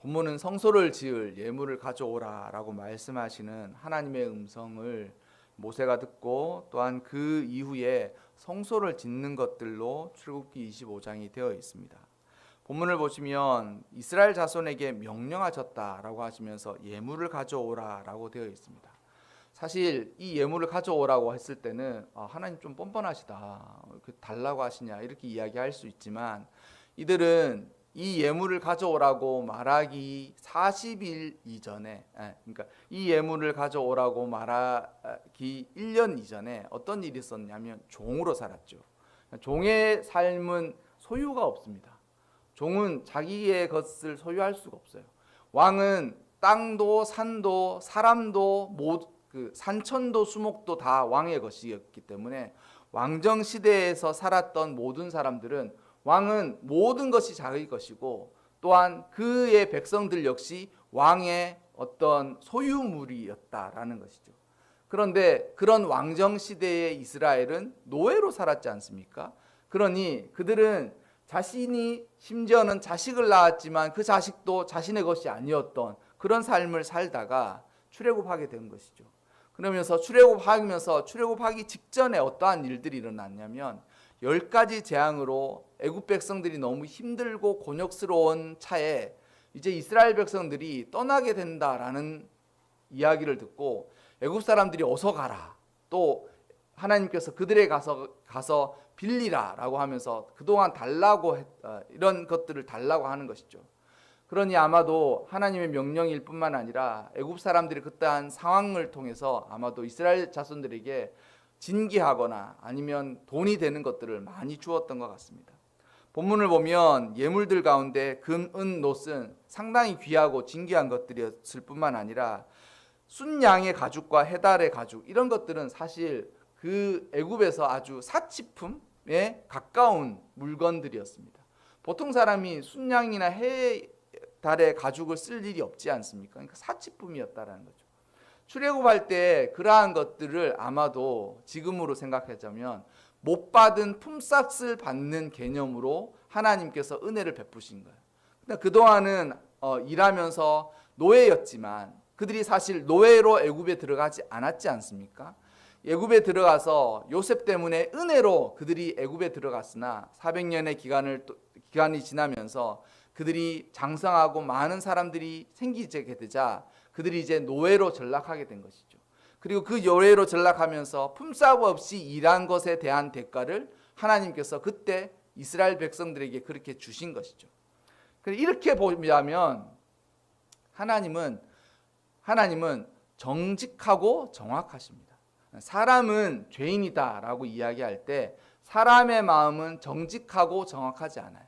본문은 성소를 지을 예물을 가져오라 라고 말씀하시는 하나님의 음성을 모세가 듣고 또한 그 이후에 성소를 짓는 것들로 출애굽기 25장이 되어 있습니다. 본문을 보시면 이스라엘 자손에게 명령하셨다라고 하시면서 예물을 가져오라라고 되어 있습니다. 사실 이 예물을 가져오라고 했을 때는 하나님 좀 뻔뻔하시다, 달라고 하시냐 이렇게 이야기할 수 있지만, 이들은 이 예물을 가져오라고 말하기 40일 이전에, 그러니까 이 예물을 가져오라고 말하기 1년 이전에 어떤 일이 있었냐면 종으로 살았죠. 종의 삶은 소유가 없습니다. 종은 자기의 것을 소유할 수가 없어요. 왕은 땅도 산도 사람도 산천도 수목도 다 왕의 것이었기 때문에 왕정 시대에서 살았던 모든 사람들은 왕은 모든 것이 자기 것이고 또한 그의 백성들 역시 왕의 어떤 소유물이었다라는 것이죠. 그런데 그런 왕정 시대의 이스라엘은 노예로 살았지 않습니까? 그러니 그들은 자신이 심지어는 자식을 낳았지만 그 자식도 자신의 것이 아니었던 그런 삶을 살다가 출애굽하게 된 것이죠. 그러면서 출애굽하기 직전에 어떠한 일들이 일어났냐면 10가지 재앙으로 애굽 백성들이 너무 힘들고 곤욕스러운 차에 이제 이스라엘 백성들이 떠나게 된다라는 이야기를 듣고 애굽 사람들이 어서 가라, 또 하나님께서 그들에게 가서 빌리라라고 하면서 그동안 달라고 이런 것들을 달라고 하는 것이죠. 그러니 아마도 하나님의 명령일 뿐만 아니라 애굽 사람들이 그때한 상황을 통해서 아마도 이스라엘 자손들에게 진기하거나 아니면 돈이 되는 것들을 많이 주었던 것 같습니다. 본문을 보면 예물들 가운데 금, 은, 노은 상당히 귀하고 진귀한 것들이었을 뿐만 아니라 순양의 가죽과 해달의 가죽, 이런 것들은 사실 그 애굽에서 아주 사치품에 가까운 물건들이었습니다. 보통 사람이 순양이나 해달의 가죽을 쓸 일이 없지 않습니까? 그러니까 사치품이었다라는 거죠. 출애굽할 때 그러한 것들을 아마도 지금으로 생각하자면 못 받은 품삯을 받는 개념으로 하나님께서 은혜를 베푸신 거예요. 근데 그동안은 일하면서 노예였지만 그들이 사실 노예로 애굽에 들어가지 않았지 않습니까? 애굽에 들어가서 요셉 때문에 은혜로 그들이 애굽에 들어갔으나 400년의 기간이 지나면서 그들이 장성하고 많은 사람들이 생기게 되자 그들이 이제 노예로 전락하게 된 것이죠. 그리고 그 노예로 전락하면서 품삯 없이 일한 것에 대한 대가를 하나님께서 그때 이스라엘 백성들에게 그렇게 주신 것이죠. 이렇게 보면 하나님은 정직하고 정확하십니다. 사람은 죄인이다라고 이야기할 때 사람의 마음은 정직하고 정확하지 않아요.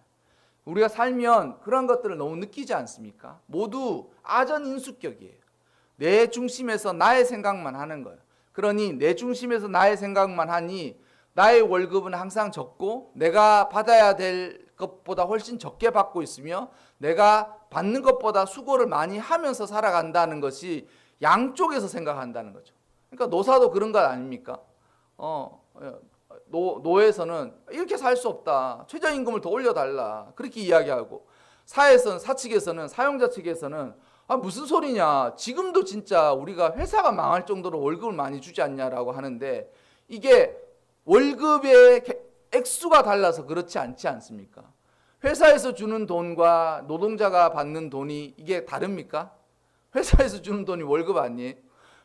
우리가 살면 그런 것들을 너무 느끼지 않습니까? 모두 아전인수격이에요. 내 중심에서 나의 생각만 하는 거예요. 그러니 내 중심에서 나의 생각만 하니 나의 월급은 항상 적고 내가 받아야 될 것보다 훨씬 적게 받고 있으며 내가 받는 것보다 수고를 많이 하면서 살아간다는 것이 양쪽에서 생각한다는 거죠. 그러니까 노사도 그런 것 아닙니까? 노에서는 이렇게 살 수 없다, 최저임금을 더 올려달라, 그렇게 이야기하고, 사측에서는, 사용자 측에서는 무슨 소리냐, 지금도 진짜 우리가 회사가 망할 정도로 월급을 많이 주지 않냐라고 하는데 이게 월급의 액수가 달라서 그렇지 않지 않습니까? 회사에서 주는 돈과 노동자가 받는 돈이 이게 다릅니까? 회사에서 주는 돈이 월급 아니에요?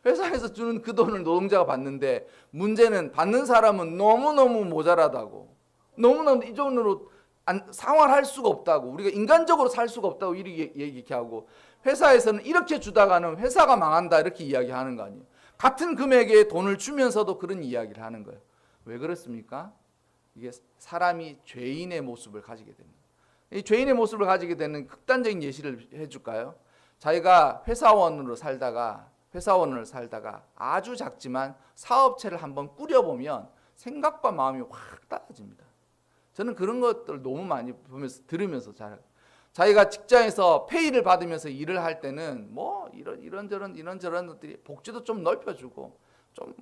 회사에서 주는 그 돈을 노동자가 받는데 문제는 받는 사람은 너무너무 모자라다고, 너무너무 이 돈으로 생활할 수가 없다고, 우리가 인간적으로 살 수가 없다고 이렇게 얘기하고, 회사에서는 이렇게 주다가는 회사가 망한다 이렇게 이야기하는 거 아니에요. 같은 금액의 돈을 주면서도 그런 이야기를 하는 거예요. 왜 그렇습니까? 이게 사람이 죄인의 모습을 가지게 됩니다. 이 죄인의 모습을 가지게 되는 극단적인 예시를 해줄까요? 자기가 회사원을 살다가 아주 작지만 사업체를 한번 꾸려보면 생각과 마음이 확 달라집니다. 저는 그런 것들 너무 많이 들으면서 자기가 직장에서 페이를 받으면서 일을 할 때는 뭐 이런저런 것들이 복지도 좀 넓혀주고 좀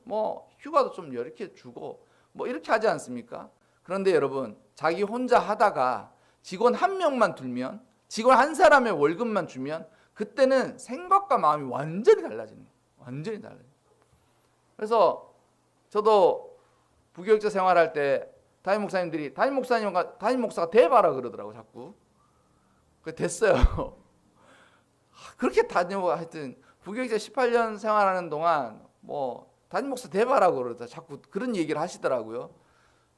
휴가도 좀 이렇게 주고 이렇게 하지 않습니까? 그런데 여러분, 자기 혼자 하다가 직원 한 명만 두면 직원 한 사람의 월급만 주면 그때는 생각과 마음이 완전히 달라지는 거예요. 완전히 달라요. 그래서 저도 부교육자 생활할 때 담임 목사님들이 담임 목사가 돼봐라 그러더라고 자꾸. 그 됐어요. 그렇게 다니고 하여튼 부교육자 18년 생활하는 동안 뭐 담임 목사 돼봐라 그러다 자꾸 그런 얘기를 하시더라고요.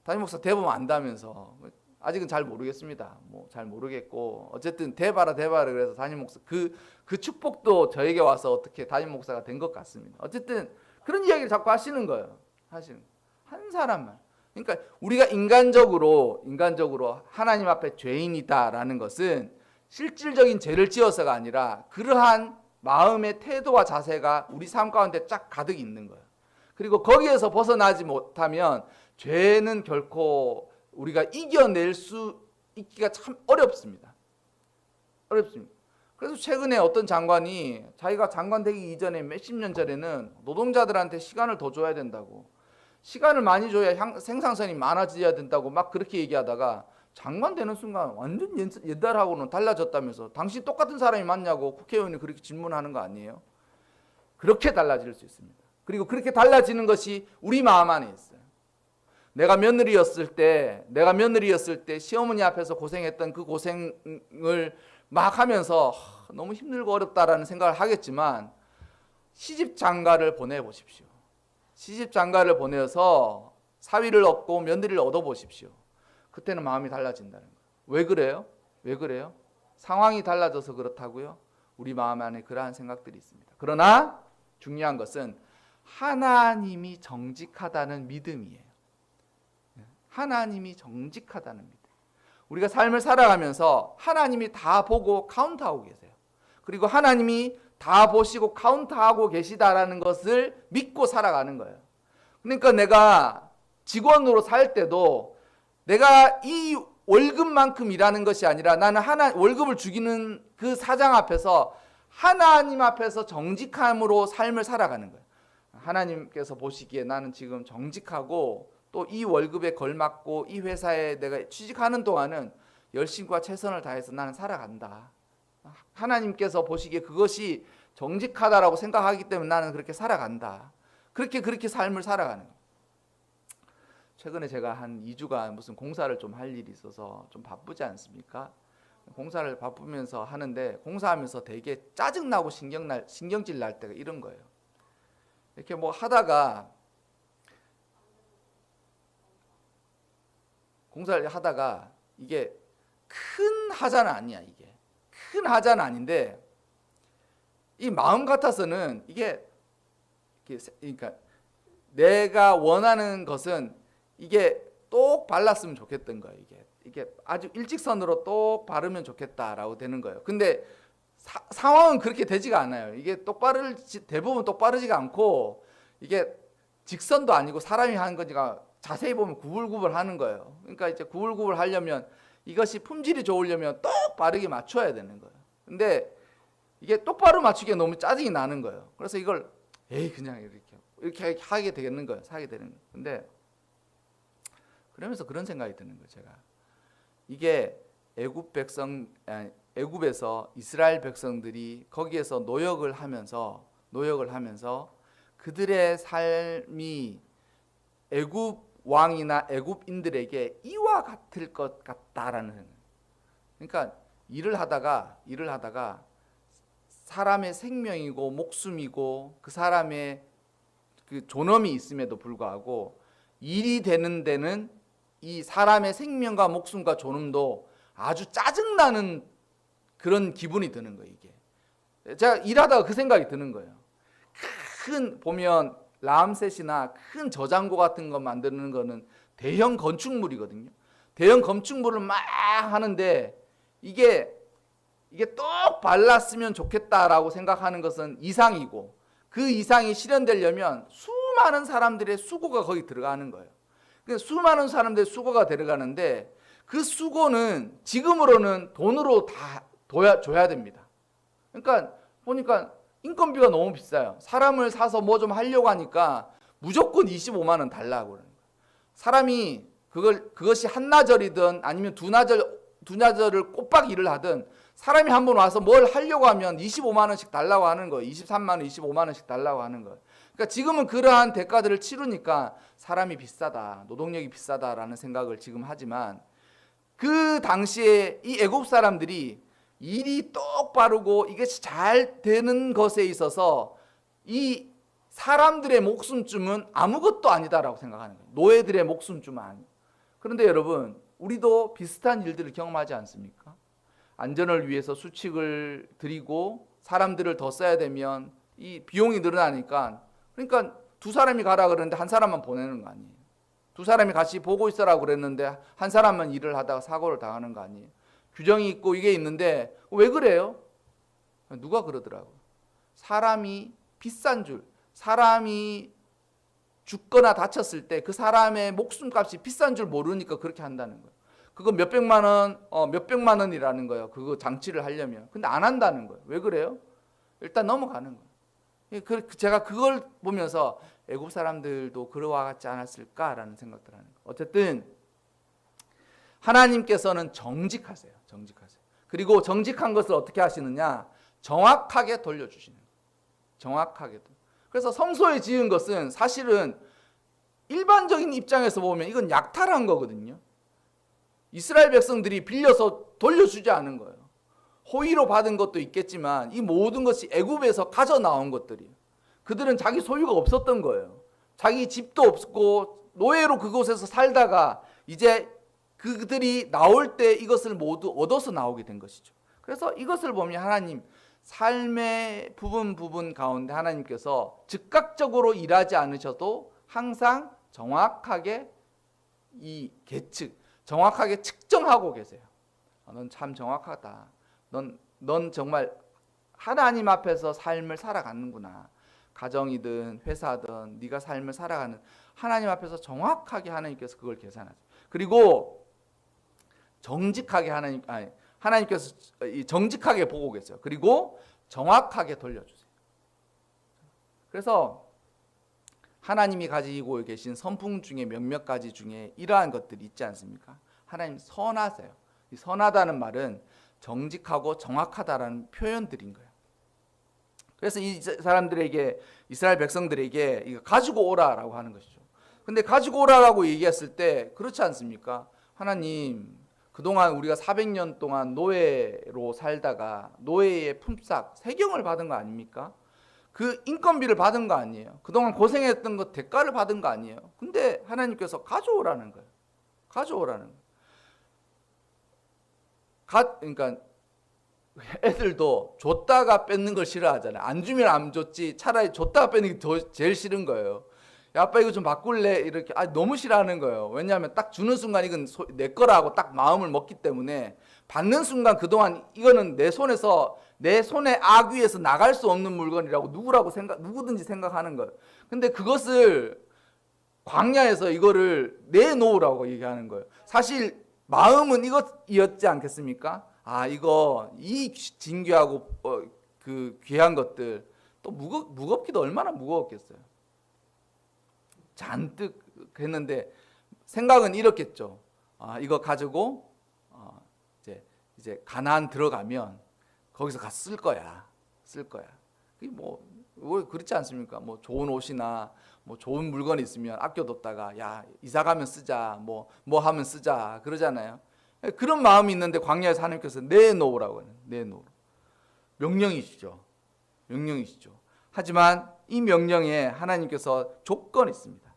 담임 목사 돼보면 안다면서. 아직은 잘 모르겠습니다. 뭐 잘 모르겠고 어쨌든 돼봐라 그래서 담임 목사 그 축복도 저에게 와서 어떻게 담임 목사가 된 것 같습니다. 어쨌든 그런 이야기를 자꾸 하시는 거예요. 한 사람만. 그러니까 우리가 인간적으로 하나님 앞에 죄인이다라는 것은 실질적인 죄를 지어서가 아니라 그러한 마음의 태도와 자세가 우리 삶 가운데 쫙 가득 있는 거예요. 그리고 거기에서 벗어나지 못하면 죄는 결코 우리가 이겨낼 수 있기가 참 어렵습니다. 그래서 최근에 어떤 장관이 자기가 장관 되기 이전에 몇십 년 전에는 노동자들한테 시간을 더 줘야 된다고, 시간을 많이 줘야 생산성이 많아져야 된다고 막 그렇게 얘기하다가 장관 되는 순간 완전 옛날하고는 달라졌다면서. 당신 똑같은 사람이 맞냐고 국회의원이 그렇게 질문하는 거 아니에요? 그렇게 달라질 수 있습니다. 그리고 그렇게 달라지는 것이 우리 마음 안에 있어요. 내가 며느리였을 때 시어머니 앞에서 고생했던 그 고생을 막 하면서 너무 힘들고 어렵다라는 생각을 하겠지만 시집 장가를 보내보십시오. 시집 장가를 보내서 사위를 얻고 며느리를 얻어보십시오. 그때는 마음이 달라진다는 거예요. 왜 그래요? 상황이 달라져서 그렇다고요? 우리 마음 안에 그러한 생각들이 있습니다. 그러나 중요한 것은 하나님이 정직하다는 믿음이에요. 하나님이 정직하다는 믿음. 우리가 삶을 살아가면서 하나님이 다 보고 카운트하고 계세요. 그리고 하나님이 다 보시고 카운트하고 계시다라는 것을 믿고 살아가는 거예요. 그러니까 내가 직원으로 살 때도 내가 이 월급만큼 일하는 것이 아니라 나는 월급을 주기는 그 사장 앞에서 하나님 앞에서 정직함으로 삶을 살아가는 거예요. 하나님께서 보시기에 나는 지금 정직하고 또 이 월급에 걸맞고 이 회사에 내가 취직하는 동안은 열심과 최선을 다해서 나는 살아간다. 하나님께서 보시기에 그것이 정직하다라고 생각하기 때문에 나는 그렇게 살아간다. 그렇게 삶을 살아가는 거예요. 최근에 제가 한 2주간 무슨 공사를 좀 할 일이 있어서 좀 바쁘지 않습니까? 공사를 바쁘면서 하는데 공사하면서 되게 짜증나고 신경질 날 때가 이런 거예요. 이렇게 뭐 하다가 공사를 하다가 이게 큰 하자는 아니야. 이게 큰 하자는 아닌데 이 마음 같아서는 이게 그러니까 내가 원하는 것은 이게 똑 발랐으면 좋겠던 거예요. 이게 아주 일직선으로 똑 바르면 좋겠다라고 되는 거예요. 근데 상황은 그렇게 되지가 않아요. 이게 대부분 똑바르지가 않고 이게 직선도 아니고 사람이 하는 거니까 자세히 보면 구불구불 하는 거예요. 그러니까 이제 구불구불 하려면 이것이 품질이 좋으려면 똑 바르게 맞춰야 되는 거예요. 근데 이게 똑바로 맞추기에 너무 짜증이 나는 거예요. 그래서 이걸 그냥 이렇게 하게 되는 거예요. 사게 되는 거예요. 근데 그러면서 그런 생각이 드는 거예요. 제가 이게 애굽에서 이스라엘 백성들이 거기에서 노역을 하면서 그들의 삶이 애굽 왕이나 애굽인들에게 이와 같을 것 같다라는. 그러니까 일을 하다가 사람의 생명이고 목숨이고 그 사람의 그 존엄이 있음에도 불구하고 일이 되는 데는 이 사람의 생명과 목숨과 존엄도 아주 짜증나는 그런 기분이 드는 거예요. 이게 제가 일하다가 그 생각이 드는 거예요. 보면 람셋이나 큰 저장고 같은 거 만드는 거는 대형 건축물이거든요. 대형 건축물을 막 하는데 이게 똑 발랐으면 좋겠다라고 생각하는 것은 이상이고 그 이상이 실현되려면 수많은 사람들의 수고가 거기 들어가는 거예요. 그러니까 수많은 사람들의 수고가 들어가는데 그 수고는 지금으로는 돈으로 다 줘야 됩니다. 그러니까 보니까 인건비가 너무 비싸요. 사람을 사서 뭐 좀 하려고 하니까 무조건 25만 원 달라고 그러는 거예요. 사람이 그것이 한나절이든 아니면 두나절을 꼬박 일을 하든 사람이 한 번 와서 뭘 하려고 하면 25만 원씩 달라고 하는 거예요. 23만 원, 25만 원씩 달라고 하는 거예요. 그러니까 지금은 그러한 대가들을 치르니까 사람이 비싸다, 노동력이 비싸다라는 생각을 지금 하지만 그 당시에 이 애국 사람들이 일이 똑바르고 이게 잘 되는 것에 있어서 이 사람들의 목숨쯤은 아무것도 아니다라고 생각하는 거예요. 노예들의 목숨쯤은 아니에요. 그런데 여러분, 우리도 비슷한 일들을 경험하지 않습니까? 안전을 위해서 수칙을 들이고 사람들을 더 써야 되면 이 비용이 늘어나니까, 그러니까 두 사람이 가라 그러는데 한 사람만 보내는 거 아니에요. 두 사람이 같이 보고 있으라고 그랬는데 한 사람만 일을 하다가 사고를 당하는 거 아니에요. 규정이 있고 이게 있는데 왜 그래요? 누가 그러더라고요. 사람이 비싼 줄, 사람이 죽거나 다쳤을 때 그 사람의 목숨값이 비싼 줄 모르니까 그렇게 한다는 거예요. 그거 몇백만 원이라는 거예요. 그거 장치를 하려면. 근데 안 한다는 거예요. 왜 그래요? 일단 넘어가는 거예요. 제가 그걸 보면서 애국 사람들도 그러와 같지 않았을까라는 생각들 하는 거예요. 어쨌든 하나님께서는 정직하세요. 그리고 정직한 것을 어떻게 하시느냐? 정확하게 돌려주시는 거예요. 정확하게. 그래서 성소에 지은 것은 사실은 일반적인 입장에서 보면 이건 약탈한 거거든요. 이스라엘 백성들이 빌려서 돌려주지 않은 거예요. 호의로 받은 것도 있겠지만 이 모든 것이 애굽에서 가져 나온 것들이에요. 그들은 자기 소유가 없었던 거예요. 자기 집도 없고 노예로 그곳에서 살다가 이제 그들이 나올 때 이것을 모두 얻어서 나오게 된 것이죠. 그래서 이것을 보면 하나님 삶의 부분 가운데 하나님께서 즉각적으로 일하지 않으셔도 항상 정확하게 이 계측, 정확하게 측정하고 계세요. 넌 참 정확하다. 넌 정말 하나님 앞에서 삶을 살아가는구나. 가정이든 회사든 네가 삶을 살아가는 하나님 앞에서 정확하게 하나님께서 그걸 계산하세요. 그리고 정직하게 하나님께서 정직하게 보고 계세요. 그리고 정확하게 돌려주세요. 그래서 하나님이 가지고 계신 선풍 중에 몇몇 가지 중에 이러한 것들이 있지 않습니까? 하나님 선하세요. 이 선하다는 말은 정직하고 정확하다라는 표현들인 거예요. 그래서 이 사람들에게, 이스라엘 백성들에게 이거 가지고 오라라고 하는 것이죠. 근데 가지고 오라라고 얘기했을 때 그렇지 않습니까? 하나님, 그동안 우리가 400년 동안 노예로 살다가 노예의 품삯, 세경을 받은 거 아닙니까? 그 인건비를 받은 거 아니에요. 그동안 고생했던 거 대가를 받은 거 아니에요. 근데 하나님께서 가져오라는 거예요. 가져오라는 거예요. 그러니까 애들도 줬다가 뺏는 걸 싫어하잖아요. 안 주면 안 줬지 차라리 줬다가 뺏는 게 제일 싫은 거예요. 야, 아빠 이거 좀 바꿀래? 이렇게 너무 싫어하는 거예요. 왜냐하면 딱 주는 순간 이건 내 거라고 딱 마음을 먹기 때문에 받는 순간 그동안 이거는 내 손의 악 위에서 나갈 수 없는 물건이라고 누구든지 생각하는 거예요. 근데 그것을 광야에서 이거를 내놓으라고 얘기하는 거예요. 사실 마음은 이것이었지 않겠습니까? 이 진귀하고 그 귀한 것들 또 무겁기도 얼마나 무거웠겠어요. 잔뜩 했는데 생각은 이렇겠죠. 이거 가지고 이제 가나안 들어가면 거기서 가서 쓸 거야. 그게 뭐 그렇지 않습니까? 뭐 좋은 옷이나 뭐 좋은 물건이 있으면 아껴뒀다가 야, 이사 가면 쓰자. 뭐 하면 쓰자. 그러잖아요. 그런 마음이 있는데 광야에서 하나님께서 내놓으라고 하는, 내놓으라. 명령이시죠. 하지만 이 명령에 하나님께서 조건이 있습니다.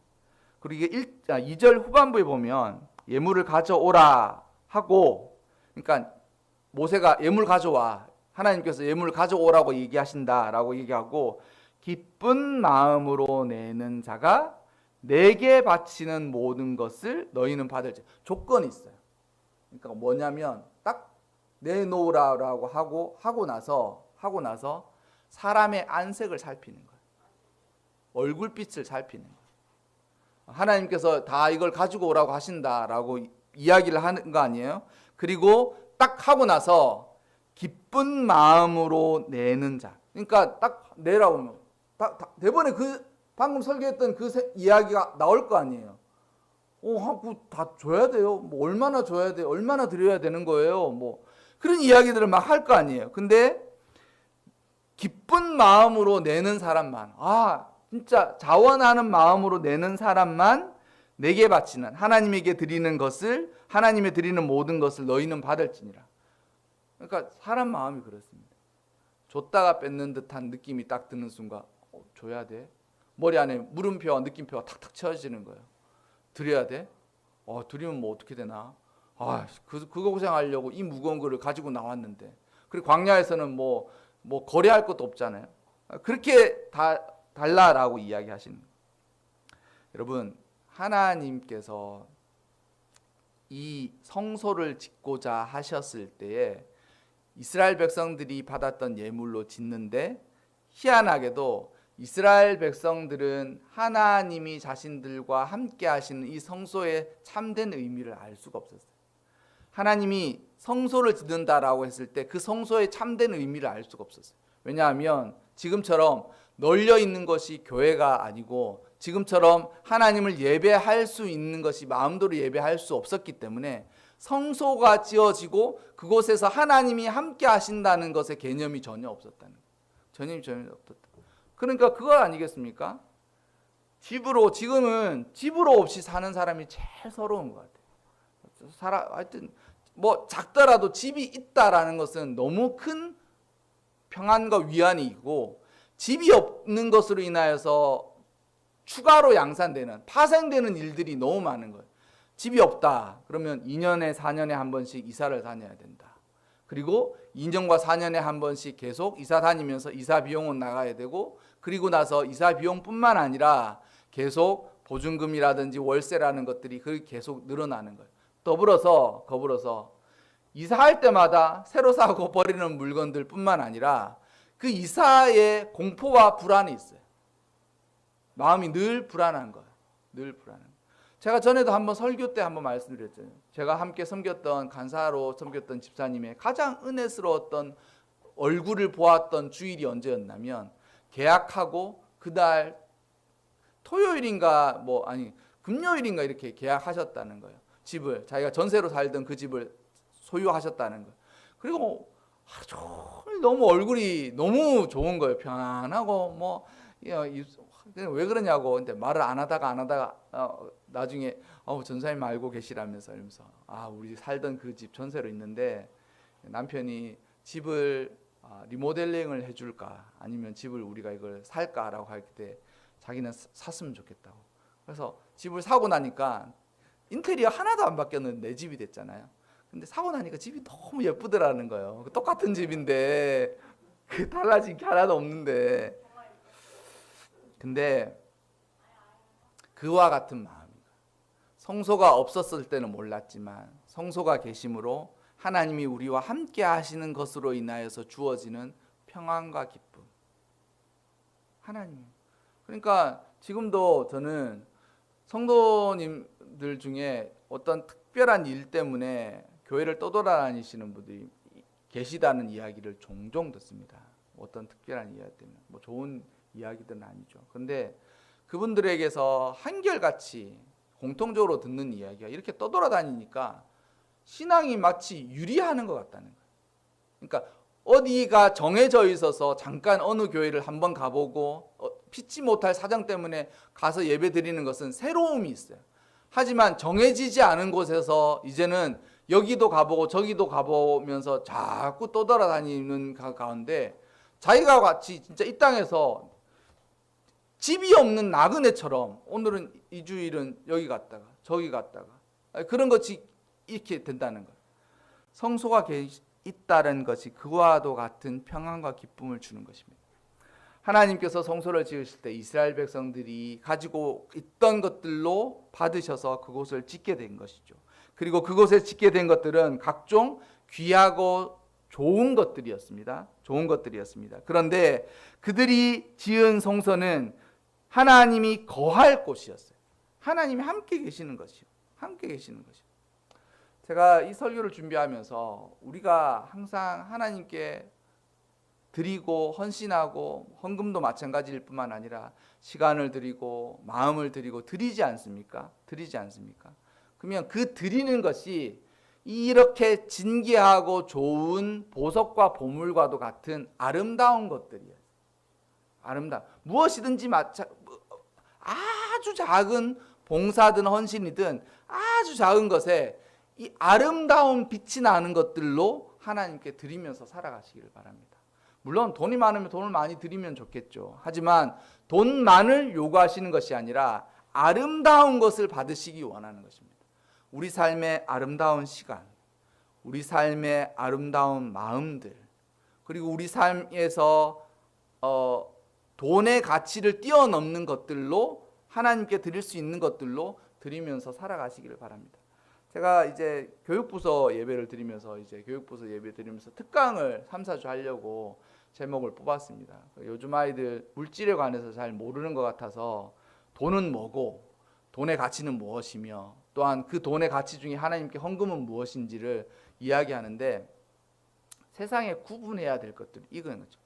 그리고 이게 2절 후반부에 보면 예물을 가져오라 하고, 그러니까 모세가 예물 가져와, 하나님께서 예물 가져오라고 얘기하신다라고 얘기하고, 기쁜 마음으로 내는 자가 내게 바치는 모든 것을 너희는 받을지. 조건이 있어요. 그러니까 뭐냐면 딱 내놓으라고 하고 나서 사람의 안색을 살피는 거예요. 얼굴빛을 살피는 거예요. 하나님께서 다 이걸 가지고 오라고 하신다라고 이야기를 하는 거 아니에요? 그리고 딱 하고 나서 기쁜 마음으로 내는 자. 그러니까 딱 내라고 하면 대번에 방금 설교했던 이야기가 나올 거 아니에요. 다 줘야 돼요. 뭐 얼마나 줘야 돼요? 얼마나 드려야 되는 거예요? 그런 이야기들을 막 할 거 아니에요. 근데 기쁜 마음으로 내는 사람만, 진짜 자원하는 마음으로 내는 사람만 내게 바치는, 하나님에게 드리는 것을, 하나님의 드리는 모든 것을 너희는 받을지니라. 그러니까 사람 마음이 그렇습니다. 줬다가 뺏는 듯한 느낌이 딱 드는 순간 줘야 돼? 머리 안에 물음표와 느낌표가 탁탁 채워지는 거예요. 드려야 돼? 드리면 뭐 어떻게 되나? 그거 고생하려고 이 무거운 거를 가지고 나왔는데. 그리고 광야에서는 뭐 거래할 것도 없잖아요. 그렇게 달라라고 이야기하시는 거예요. 여러분, 하나님께서 이 성소를 짓고자 하셨을 때에 이스라엘 백성들이 받았던 예물로 짓는데, 희한하게도 이스라엘 백성들은 하나님이 자신들과 함께 하시는 이 성소의 참된 의미를 알 수가 없었어요. 하나님이 성소를 짓는다라고 했을 때 그 성소의 참된 의미를 알 수가 없었어요. 왜냐하면 지금처럼 널려 있는 것이 교회가 아니고, 지금처럼 하나님을 예배할 수 있는 것이 마음대로 예배할 수 없었기 때문에 성소가 지어지고 그곳에서 하나님이 함께 하신다는 것의 개념이 전혀 없었다는 거예요. 전혀 없었다. 그러니까 그거 아니겠습니까? 지금은 집으로 없이 사는 사람이 제일 서러운 것 같아요. 하여튼 작더라도 집이 있다라는 것은 너무 큰 평안과 위안이 있고, 집이 없는 것으로 인하여서 추가로 양산되는, 파생되는 일들이 너무 많은 거예요. 집이 없다 그러면 2년에 4년에 한 번씩 이사를 다녀야 된다. 그리고 2년과 4년에 한 번씩 계속 이사 다니면서 이사 비용은 나가야 되고, 그리고 나서 이사 비용뿐만 아니라 계속 보증금이라든지 월세라는 것들이 계속 늘어나는 거예요. 더불어서 이사할 때마다 새로 사고 버리는 물건들 뿐만 아니라 그 이사의 공포와 불안이 있어요. 마음이 늘 불안한 거예요. 늘 불안한 거예요. 제가 전에도 한번 설교 때 한번 말씀드렸잖아요. 제가 함께 섬겼던, 간사로 섬겼던 집사님의 가장 은혜스러웠던 얼굴을 보았던 주일이 언제였냐면, 계약하고 그날 토요일인가 금요일인가 이렇게 계약하셨다는 거예요. 집을, 자기가 전세로 살던 그 집을 소유하셨다는 거예요. 그리고 하루 종일 너무 얼굴이 너무 좋은 거예요. 편안하고 왜 그러냐고. 근데 말을 안 하다가 나중에 전사님 알고 계시라면서, 이러면서 우리 살던 그 집 전세로 있는데 남편이 집을 리모델링을 해줄까, 아니면 집을 우리가 이걸 살까라고 할 때 자기는 샀으면 좋겠다고. 그래서 집을 사고 나니까 인테리어 하나도 안 바뀌었는데 내 집이 됐잖아요. 근데 사고 나니까 집이 너무 예쁘더라는 거예요. 똑같은 집인데 달라진 게 하나도 없는데. 근데 그와 같은 마음입니다. 성소가 없었을 때는 몰랐지만 성소가 계심으로 하나님이 우리와 함께 하시는 것으로 인하여서 주어지는 평안과 기쁨. 하나님. 그러니까 지금도 저는 성도님들 중에 어떤 특별한 일 때문에 교회를 떠돌아다니시는 분들이 계시다는 이야기를 종종 듣습니다. 어떤 특별한 이야기 때문에. 좋은 이야기들은 아니죠. 그런데 그분들에게서 한결같이 공통적으로 듣는 이야기가, 이렇게 떠돌아다니니까 신앙이 마치 유리하는 것 같다는 거예요. 그러니까 어디가 정해져 있어서 잠깐 어느 교회를 한번 가보고 피치 못할 사정 때문에 가서 예배 드리는 것은 새로움이 있어요. 하지만 정해지지 않은 곳에서 이제는 여기도 가보고 저기도 가보면서 자꾸 떠돌아다니는 가운데 자기가 같이 진짜 이 땅에서 집이 없는 나그네처럼 오늘은 이 주일은 여기 갔다가 저기 갔다가 그런 것이 이렇게 된다는 거예요. 성소가 있다는 것이 그와도 같은 평안과 기쁨을 주는 것입니다. 하나님께서 성소를 지으실 때 이스라엘 백성들이 가지고 있던 것들로 받으셔서 그곳을 짓게 된 것이죠. 그리고 그곳에 짓게 된 것들은 각종 귀하고 좋은 것들이었습니다. 좋은 것들이었습니다. 그런데 그들이 지은 성소는 하나님이 거할 곳이었어요. 하나님이 함께 계시는 것이요. 함께 계시는 것이요. 제가 이 설교를 준비하면서 우리가 항상 하나님께 드리고 헌신하고 헌금도 마찬가지일 뿐만 아니라 시간을 드리고 마음을 드리고 드리지 않습니까? 드리지 않습니까? 그러면 그 드리는 것이 이렇게 진귀하고 좋은 보석과 보물과도 같은 아름다운 것들이에요. 무엇이든지 아주 작은 봉사든 헌신이든 아주 작은 것에 이 아름다운 빛이 나는 것들로 하나님께 드리면서 살아가시기를 바랍니다. 물론 돈이 많으면 돈을 많이 드리면 좋겠죠. 하지만 돈만을 요구하시는 것이 아니라 아름다운 것을 받으시기 원하는 것입니다. 우리 삶의 아름다운 시간, 우리 삶의 아름다운 마음들, 그리고 우리 삶에서 돈의 가치를 뛰어넘는 것들로 하나님께 드릴 수 있는 것들로 드리면서 살아가시기를 바랍니다. 제가 이제 교육부서 예배를 드리면서 특강을 3, 4주 하려고 제목을 뽑았습니다. 요즘 아이들 물질에 관해서 잘 모르는 것 같아서 돈은 뭐고 돈의 가치는 무엇이며 또한 그 돈의 가치 중에 하나님께 헌금은 무엇인지를 이야기하는데 세상에 구분해야 될 것들이 이거인 거죠.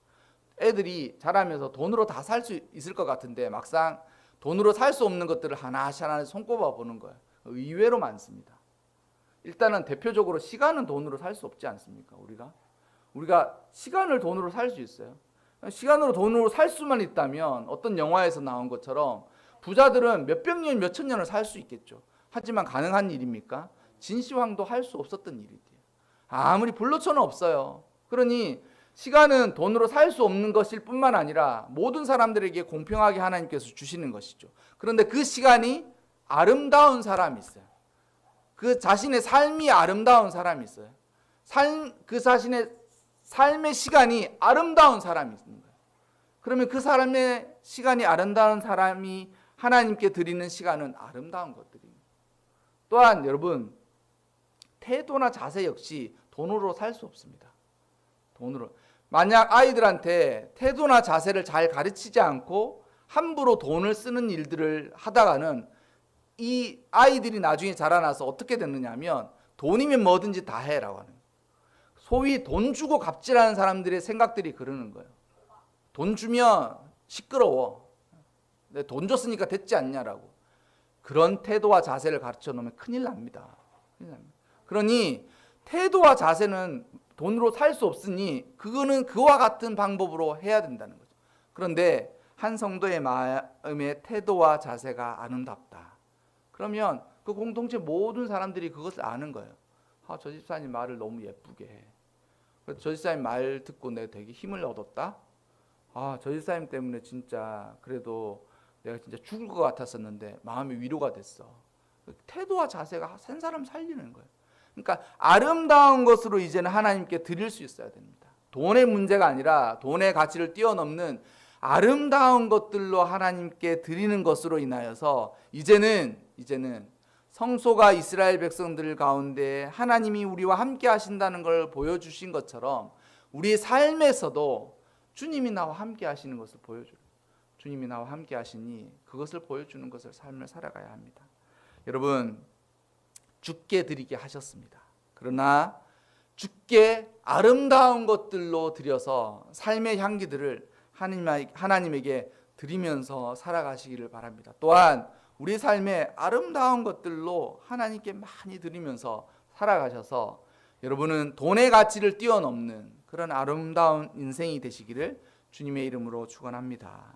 애들이 자라면서 돈으로 다 살 수 있을 것 같은데 막상 돈으로 살 수 없는 것들을 하나씩 손꼽아 보는 거예요. 의외로 많습니다. 일단은 대표적으로 시간은 돈으로 살 수 없지 않습니까? 우리가 시간을 돈으로 살 수 있어요. 시간으로 돈으로 살 수만 있다면 어떤 영화에서 나온 것처럼 부자들은 몇백 년, 몇천 년을 살 수 있겠죠. 하지만 가능한 일입니까? 진시황도 할 수 없었던 일이에요. 아무리 불로초는 없어요. 그러니 시간은 돈으로 살 수 없는 것일 뿐만 아니라 모든 사람들에게 공평하게 하나님께서 주시는 것이죠. 그런데 그 시간이 아름다운 사람이 있어요. 그 자신의 삶이 아름다운 사람이 있어요. 그 자신의 삶의 시간이 아름다운 사람이 있는 거예요. 그러면 그 사람의 시간이 아름다운 사람이 하나님께 드리는 시간은 아름다운 것들입니다. 또한 여러분, 태도나 자세 역시 돈으로 살 수 없습니다. 돈으로. 만약 아이들한테 태도나 자세를 잘 가르치지 않고 함부로 돈을 쓰는 일들을 하다가는 이 아이들이 나중에 자라나서 어떻게 됐느냐 하면 돈이면 뭐든지 다 해라고 하는 거예요. 소위 돈 주고 갑질하는 사람들의 생각들이 그러는 거예요. 돈 주면 시끄러워. 돈 줬으니까 됐지 않냐라고. 그런 태도와 자세를 가르쳐 놓으면 큰일 납니다. 그러니 태도와 자세는 돈으로 살 수 없으니 그거는 그와 같은 방법으로 해야 된다는 거죠. 그런데 한 성도의 마음의 태도와 자세가 아름답다. 그러면 그 공동체 모든 사람들이 그것을 아는 거예요. 저 집사님 말을 너무 예쁘게 해. 저 집사님 말 듣고 내가 되게 힘을 얻었다. 저 집사님 때문에 진짜 그래도 내가 진짜 죽을 것 같았었는데 마음이 위로가 됐어. 태도와 자세가 한 사람 살리는 거예요. 그러니까 아름다운 것으로 이제는 하나님께 드릴 수 있어야 됩니다. 돈의 문제가 아니라 돈의 가치를 뛰어넘는 아름다운 것들로 하나님께 드리는 것으로 인하여서 이제는 성소가 이스라엘 백성들 가운데 하나님이 우리와 함께 하신다는 걸 보여주신 것처럼 우리의 삶에서도 주님이 나와 함께 하시는 것을 보여줘요. 주님이 나와 함께 하시니 그것을 보여주는 것을 삶을 살아가야 합니다. 여러분, 주께 드리게 하셨습니다. 그러나 주께 아름다운 것들로 드려서 삶의 향기들을 하나님에게 드리면서 살아가시기를 바랍니다. 또한 우리 삶의 아름다운 것들로 하나님께 많이 드리면서 살아가셔서 여러분은 돈의 가치를 뛰어넘는 그런 아름다운 인생이 되시기를 주님의 이름으로 축원합니다.